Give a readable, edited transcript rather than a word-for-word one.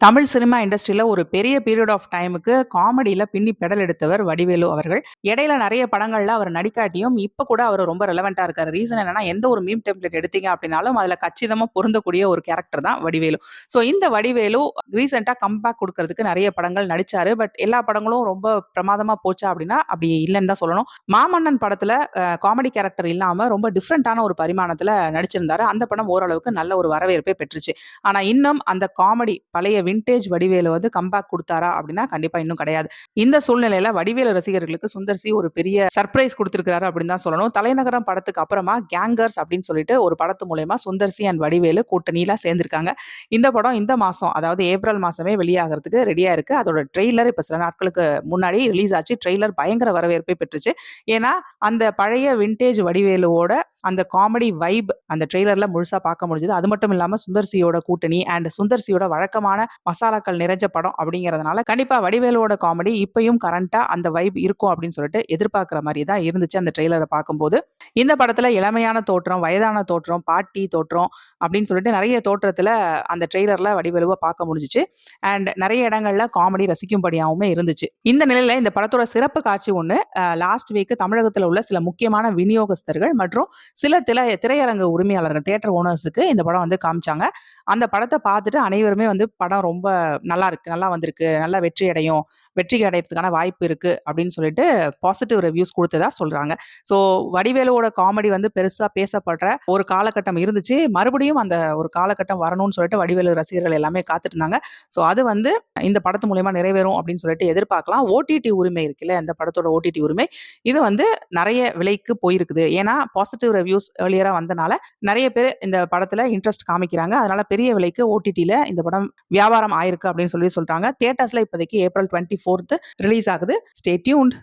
Tamil cinema இண்டஸ்ட்ரியில ஒரு பெரிய பீரியட் ஆஃப் டைமுக்கு காமெடியில பின்னி பெடல் எடுத்தவர் வடிவேலு அவர்கள். இடையில நெறைய படங்கள்ல அவர் நடிக்காட்டியும், இப்ப கூட அவரு ரொம்ப ரெலவென்ட்டா இருக்காரு. ரீசன் என்னன்னா, எந்த ஒரு மீம் டெம்ப்ளேட் எடுத்தீங்க அப்டின்னாலும், அதுல கச்சிதமா பொருந்தக்கூடிய ஒரு கேரக்டர் தான் வடிவேலு. ஸோ இந்த வடிவேலு ரீசென்ட்டா கம்பேக் குடுக்கறதுக்கு நெறைய படங்கள் நடிச்சாரு. பட் எல்லா படங்களும் ரொம்ப பிரமாதமா போச்சா அப்டின்னா, அப்டி இல்லன்னு தான் சொல்லணும். மாமன்னன் படத்துல காமெடி கேரக்டர் இல்லாம ரொம்ப டிஃபரண்டான ஒரு பரிமாணத்துல நடிச்சிருந்தாரு. அந்த படம் ஓரளவுக்கு நல்ல ஒரு வரவேற்பை பெற்றுச்சு. ஆனா இன்னும் அந்த காமெடி பழைய வின்டேஜ் வடிவேலு வந்து கம்பேக் குடுத்தாரா அப்படின்னா, கண்டிப்பா இன்னும் கிடையாது. இந்த சூழ்நிலையில வடிவேலு ரசிகர்களுக்கு சுந்தர் சி ஒரு பெரிய சர்ப்ரைஸ் குடுத்திருக்கிறாரு அப்படின்னு தான் சொல்லணும். தலைநகரம் படத்துக்கு அப்புறமா கேங்கர்ஸ் அப்படின்னு சொல்லிட்டு ஒரு படத்து மூலியமா சுந்தர் சி அண்ட் வடிவேலு கூட்டணியில சேர்ந்திருக்காங்க. இந்த படம் இந்த மாசம் அதாவது ஏப்ரல் மாசமே வெளியாகறதுக்கு ரெடியா இருக்கு. அதோட ட்ரெய்லர் இப்ப சில நாட்களுக்கு முன்னாடி ரிலீஸ் ஆச்சு. ட்ரெய்லர் பயங்கர வரவேற்பை பெற்றுச்சு. ஏன்னா, அந்த பழைய வின்டேஜ் வடிவேலுவோட அந்த காமெடி வைப் அந்த ட்ரெய்லர்ல முழுசா பார்க்க முடிஞ்சது. அது மட்டும் இல்லாம சுந்தர் சியோட கூட்டணி அண்ட் சுந்தர் சியோட வழக்கமான மசாலாக்கள் நிறைஞ்ச படம் அப்படிங்கிறதுனால, கண்டிப்பா வடிவேலுவோட காமெடி இப்பயும் கரண்ட்டா அந்த வைப் இருக்கும் அப்படின்னு சொல்லிட்டு எதிர்பார்க்கிற மாரி தான் இருந்துச்சு அந்த ட்ரெய்லர பார்க்கும்போது. இந்த படத்துல இளமையான தோற்றம், வயதான தோற்றம், பாட்டி தோற்றம் அப்படின்னு சொல்லிட்டு நெறைய தோற்றத்துல அந்த ட்ரெய்லர்ல வடிவேலுவ பார்க்க முடிஞ்சுச்சு. அண்ட் நெறைய இடங்கள்ல காமெடி ரசிக்கும்படியாவுமே இருந்துச்சு. இந்த நிலையில இந்த படத்தோட சிறப்பு காட்சி ஒண்ணு லாஸ்ட் வீக் தமிழகத்துல உள்ள சில முக்கியமான விநியோகஸ்தர்கள் மற்றும் சில திரையரங்கு உரிமையாளர்கள், தியேட்டர் ஓனர்ஸுக்கு இந்த படம் வந்து காமிச்சாங்க. அந்த படத்த பார்த்துட்டு அனைவருமே வந்து படம் ரொம்ப நல்லா இருக்கு, நல்லா வந்திருக்கு, நல்லா வெற்றி அடையும், வெற்றி அடையறதுக்கான வாய்ப்பு இருக்கு அப்படின்னு சொல்லிட்டு பாசிட்டிவ் ரிவ்யூஸ் குடுத்ததா சொல்றாங்க. ஸோ வடிவேலுவோட காமெடி வந்து பெருசா பேசப்படுற ஒரு காலகட்டம் இருந்துச்சு. மறுபடியும் அந்த ஒரு காலகட்டம் வரணும்னு சொல்லிட்டு வடிவேலு ரசிகர்கள் எல்லாமே காத்துட்டு இருந்தாங்க. ஸோ அது வந்து இந்த படத்து மூலியமா நிறைவேறும் அப்படின்னு சொல்லிட்டு எதிர்பார்க்கலாம். ஓடிடி உரிமை இருக்குல்ல, இந்த படத்தோட ஓடிடி உரிமை. இது வந்து நெறைய விலைக்கு போயிருக்குது. ஏன்னா பாசிட்டிவ் ரிவ்யூஸ் ஏர்லியரா வந்தனால நெறைய பேரு இந்த படத்துல இன்ட்ரெஸ்ட் காமிக்கிறாங்க. அதனால பெரிய விலைக்கு ஓடிடில இந்த படம் வியாபாரம் ஆயிருக்கு அப்படின்னு சொல்லி சொல்றாங்க. தியேட்டர்ஸ்ல இப்போதைக்கு ஏப்ரல் 24த் ரிலீஸ் ஆகுது. Stay tuned.